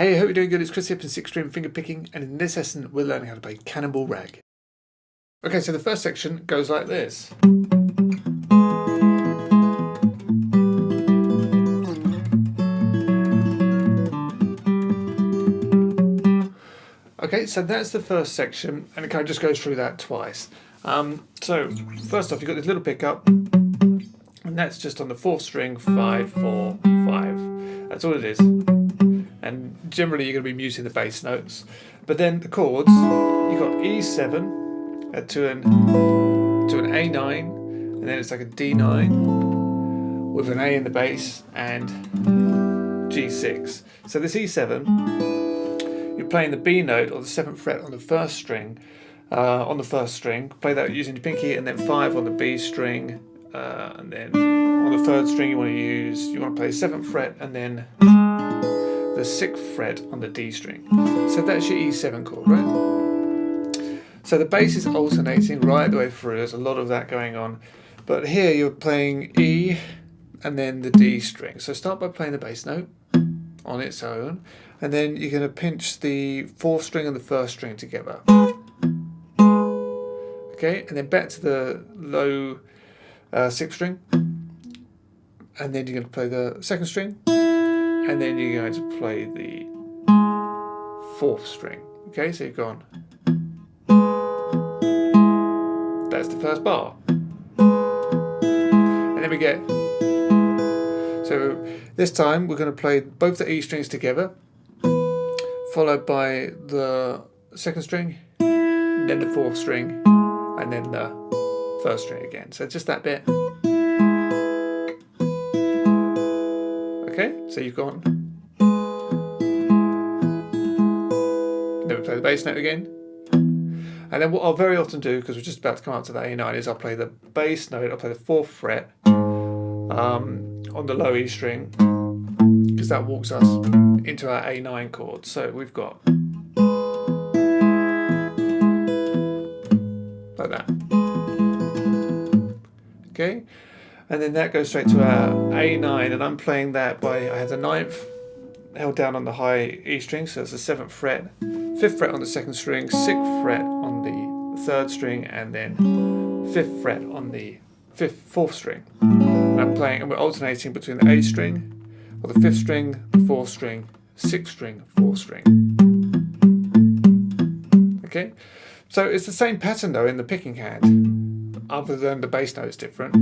Hey, I hope you're doing good. It's Chris here from 6-string fingerpicking, and in this lesson we're learning how to play Cannonball Rag. Okay, so the first section goes like this. Okay, so that's the first section, and it kind of just goes through that twice. So first off, you've got this little pickup, and that's just on the 4th string, 5, 4, 5. That's all it is. And generally you're going to be muting the bass notes. But then the chords, you've got E7 to an A9, and then it's like a D9 with an A in the bass and G6. So this E7, you're playing the B note or the 7th fret on the 1st string. Play that using your pinky, and then 5 on the B string, and then on the 3rd string you want to play 7th fret and then the 6th fret on the D string. So that's your E7 chord, right? So the bass is alternating right the way through. There's a lot of that going on. But here you're playing E and then the D string. So start by playing the bass note on its own, and then you're going to pinch the 4th string and the 1st string together. Okay, and then back to the low 6th string, and then you're going to play the 2nd string, and then you're going to play the 4th string. Okay, so you've gone. That's the first bar. And then we get. So this time we're going to play both the E strings together, followed by the 2nd string, then the 4th string, and then the 1st string again. So just that bit. Okay, so you've gone. Then we play the bass note again. And then what I'll very often do, because we're just about to come up to the A9, is I'll play the bass note, I'll play the 4th fret on the low E string, because that walks us into our A9 chord. So we've got like that. Okay, and then that goes straight to our A9, and I'm playing that by, I have the 9th held down on the high E string, so it's the 7th fret, 5th fret on the 2nd string, 6th fret on the 3rd string, and then 5th fret on the 4th string. And I'm playing, and we're alternating between the A string, or the 5th string, the 4th string, 6th string, 4th string. Okay, so it's the same pattern though in the picking hand, other than the bass note is different.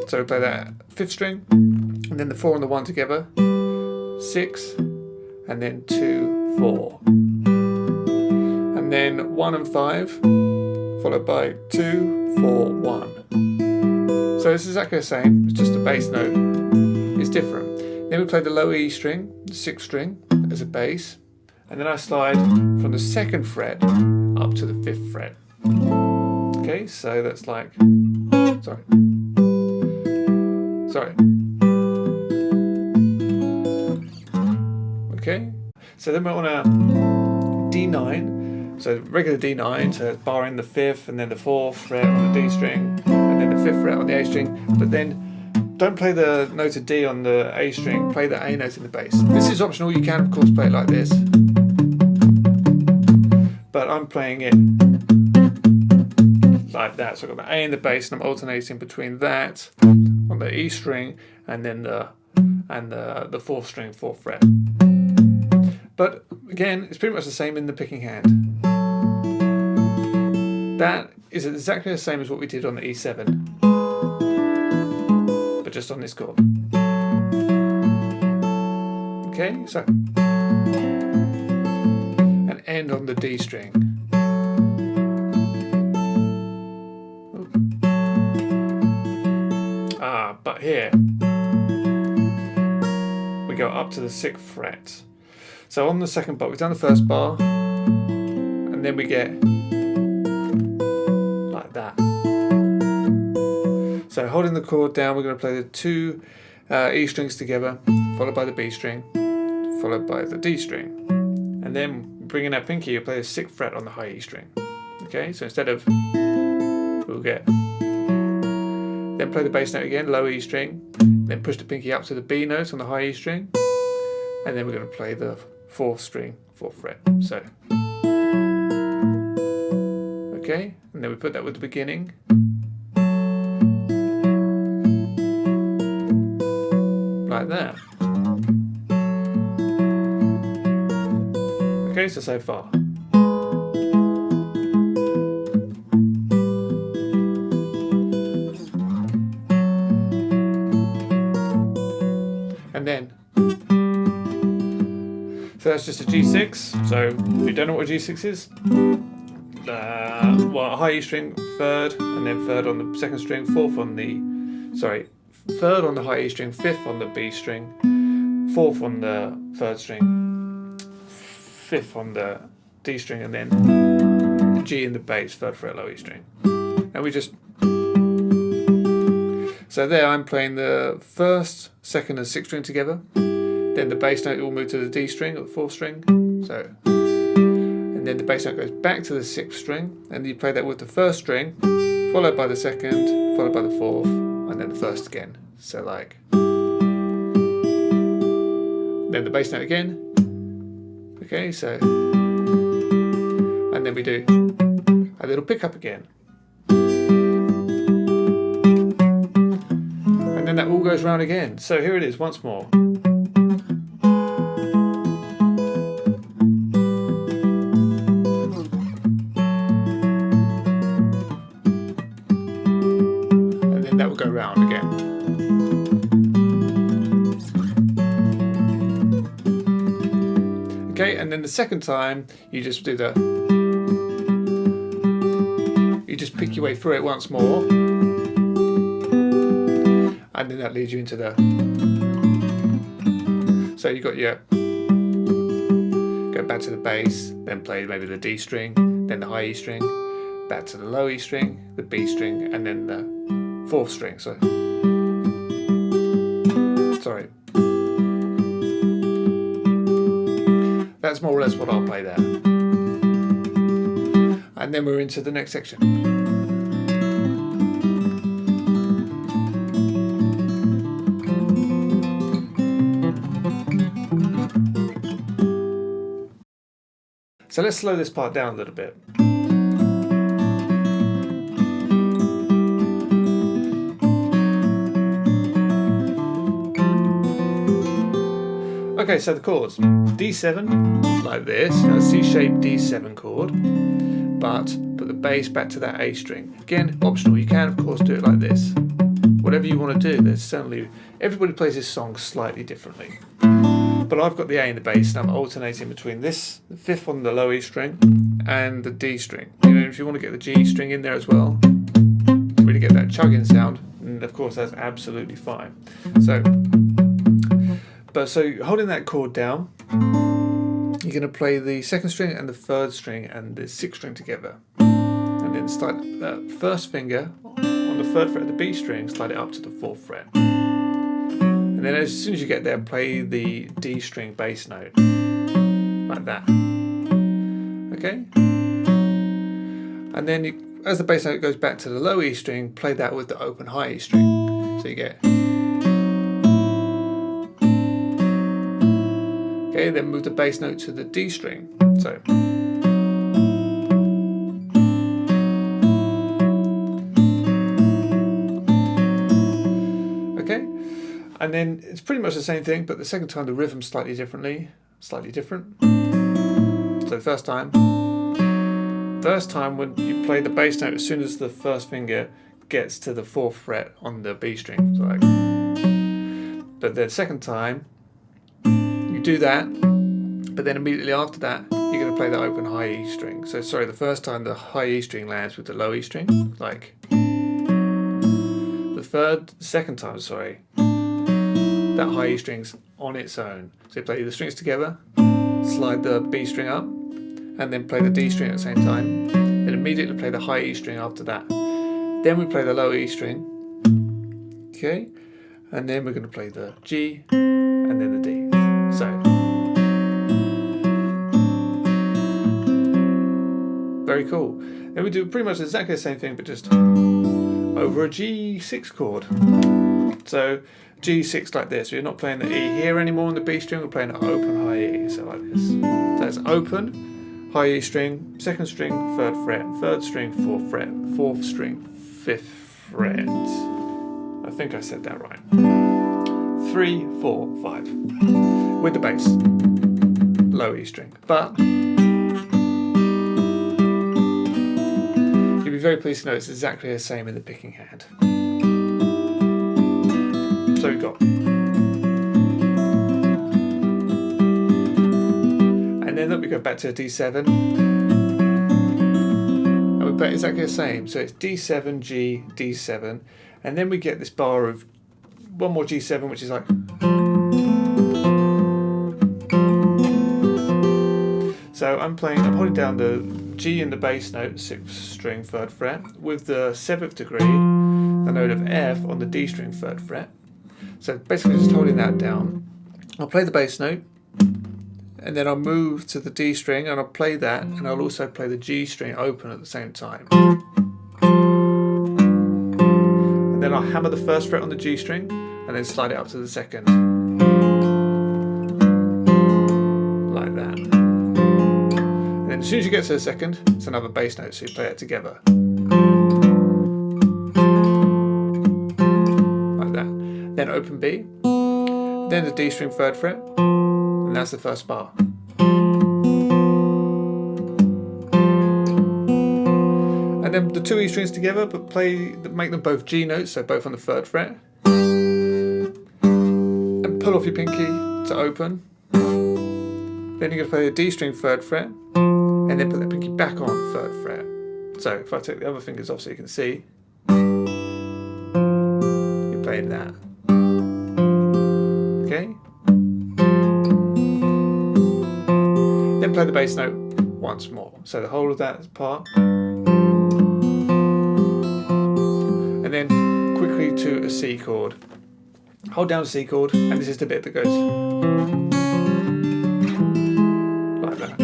So we play that 5th string, and then the 4 and the 1 together, 6, and then 2, 4. And then 1 and 5, followed by 2, 4, 1. So it's exactly the same, it's just the bass note is different. Then we play the low E string, the 6th string, as a bass, and then I slide from the 2nd fret up to the 5th fret. Okay, so that's like, sorry. Okay, so then we're on a D9, so regular D9, so it's barring the 5th and then the 4th fret on the D string, and then the 5th fret on the A string, but then don't play the note of D on the A string, play the A note in the bass. This is optional, you can of course play it like this, but I'm playing it like that. So I've got the A in the bass, and I'm alternating between that on the E string and then the 4th string, 4th fret. But again, it's pretty much the same in the picking hand. That is exactly the same as what we did on the E7, but just on this chord. Okay, so and end on the D string. But here we go up to the 6th fret. So on the 2nd bar, we've done the 1st bar, and then we get like that. So holding the chord down, we're going to play the 2 E strings together, followed by the B string, followed by the D string, and then bringing our pinky, you'll play the 6th fret on the high E string. Okay, so instead of, we'll get. Then play the bass note again, low E string, then push the pinky up to the B note on the high E string, and then we're going to play the 4th string, 4th fret. So, okay, and then we put that with the beginning. Like that. Okay, so far. And then, so that's just a G6. So if you don't know what a G6 is, well, a high E string, 3rd, and then 3rd on the 2nd string, 4th on the, 3rd on the high E string, 5th on the B string, 4th on the 3rd string, 5th on the D string, and then G in the bass, 3rd fret, low E string. And we just, so there I'm playing the 1st, 2nd and 6th string together. Then the bass note will move to the D string or the 4th string. So, and then the bass note goes back to the 6th string, and you play that with the 1st string, followed by the 2nd, followed by the 4th, and then the 1st again. So like, then the bass note again. Okay, so, and then we do a little pickup again. And then that all goes round again. So here it is once more. And then that will go round again. Okay, and then the second time you just do the, you just pick your way through it once more. And then that leads you into the, so you got your, go back to the bass, then play maybe the D string, then the high E string, back to the low E string, the B string, and then the 4th string. So, sorry. That's more or less what I'll play there. And then we're into the next section. So let's slow this part down a little bit. Okay, so the chords. D7, like this, a C-shaped D7 chord, but put the bass back to that A string. Again, optional, you can of course do it like this. Whatever you want to do, there's certainly, everybody plays this song slightly differently. But I've got the A in the bass, and I'm alternating between this, the 5th on the low E string, and the D string. You know, if you want to get the G string in there as well, really get that chugging sound, and of course that's absolutely fine. So holding that chord down, you're going to play the 2nd string and the 3rd string and the 6th string together, and then start that 1st finger on the 3rd fret of the B string, slide it up to the 4th fret. And then as soon as you get there, play the D string bass note, like that. Okay? And then as the bass note goes back to the low E string, play that with the open high E string. So you get. Okay, then move the bass note to the D string. So. Okay? And then it's pretty much the same thing, but the second time the rhythm's slightly different. So the first time when you play the bass note, as soon as the 1st finger gets to the 4th fret on the B string. So like, but the second time you do that, but then immediately after that you're going to play the open high E string. So sorry, the first time the high E string lands with the low E string, like the second time, that high E string's on its own. So you play the strings together, slide the B string up, and then play the D string at the same time. Then immediately play the high E string after that. Then we play the low E string. Okay, and then we're going to play the G and then the D. So very cool. Then we do pretty much exactly the same thing, but just over a G6 chord. So G6 like this. We're not playing the E here anymore on the B string, we're playing an open high E, so like this. So it's open, high E string, second string, third fret, third string, fourth fret, fourth string, fifth fret. I think I said that right. 3, 4, 5. With the bass. Low E string. But you'll be very pleased to know it's exactly the same in the picking hand. So we've got. And then look, we go back to a D7. And we play exactly the same. So it's D7, G, D7. And then we get this bar of one more G7, which is like. So I'm holding down the G in the bass note, 6th string, 3rd fret, with the 7th degree, the note of F on the D string, 3rd fret. So basically just holding that down. I'll play the bass note, and then I'll move to the D string, and I'll play that, and I'll also play the G string open at the same time. And then I'll hammer the 1st fret on the G string, and then slide it up to the 2nd. Like that. And then as soon as you get to the 2nd, it's another bass note, so you play it together. Like that. Then open B, then the D string 3rd fret, and that's the first bar. And then the 2 E strings together, but make them both G notes, so both on the 3rd fret. And pull off your pinky to open. Then you're going to play the D string 3rd fret, and then put that pinky back on 3rd fret. So if I take the other fingers off so you can see, you're playing that. Okay? Then play the bass note once more. So the whole of that part. And then quickly to a C chord. Hold down a C chord, and this is the bit that goes like that.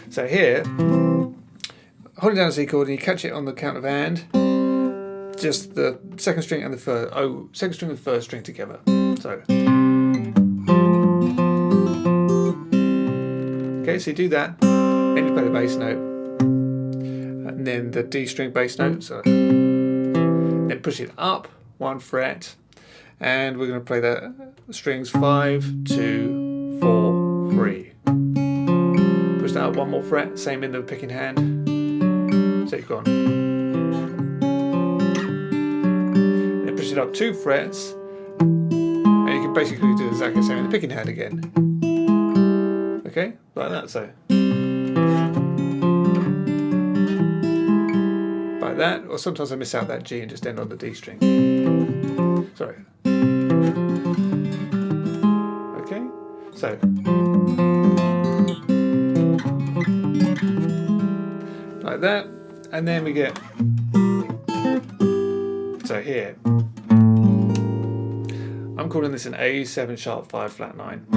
So here, holding down a C chord, and you catch it on the count of and, just the 2nd string and the 2nd string and 3rd string together. So, okay, so you do that, then you play the bass note, and then the D string bass note. So, then push it up 1 fret, and we're going to play the strings 5, 2, 4, 3. Push that up 1 more fret, same in the picking hand. So you've gone. Then push it up 2 frets, and you can basically do exactly the same in the picking hand again. Okay, like that. So like that, or sometimes I miss out that G and just end on the D string. Sorry. Okay, so like that, and then we get, so here, I'm calling this an A7 sharp 5 flat 9.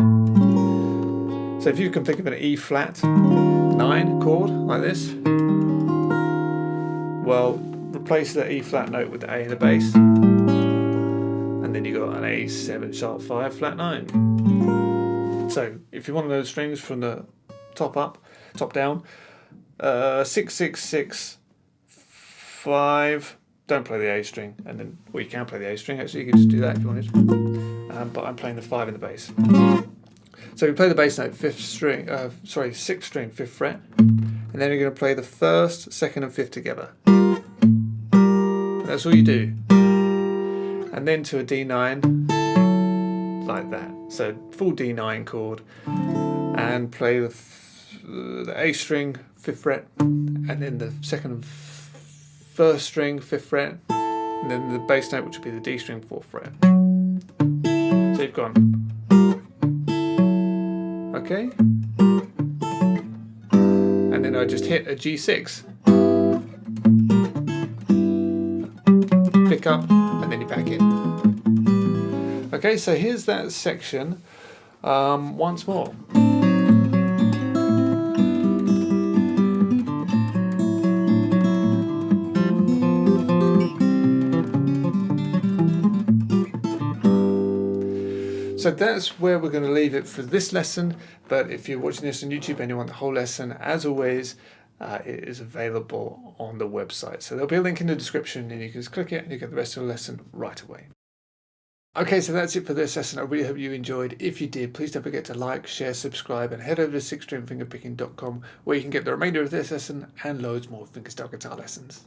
So if you can think of an E flat 9 chord like this, well, replace the E flat note with the A in the bass, and then you got an A7 sharp 5 flat 9. So if you want to know the strings from the top up, top down, 6, 6, 6, 5. Don't play the A string, and then, well, you can play the A string. Actually, you can just do that if you wanted. But I'm playing the 5 in the bass. So we play the bass note, 6th string, 5th fret, and then you're going to play the 1st, 2nd, and 5th together. And that's all you do. And then to a D9, like that. So full D9 chord, and play the A string, 5th fret, and then the 2nd and 1st string, 5th fret, and then the bass note, which would be the D string, 4th fret. So you've gone. Okay, and then I just hit a G6, pick up, and then you're back in. Okay, so here's that section once more. So that's where we're going to leave it for this lesson. But if you're watching this on YouTube and you want the whole lesson, as always, it is available on the website. So there'll be a link in the description and you can just click it and you get the rest of the lesson right away. Okay, so that's it for this lesson. I really hope you enjoyed. If you did, please don't forget to like, share, subscribe, and head over to sixstringfingerpicking.com where you can get the remainder of this lesson and loads more fingerstyle guitar lessons.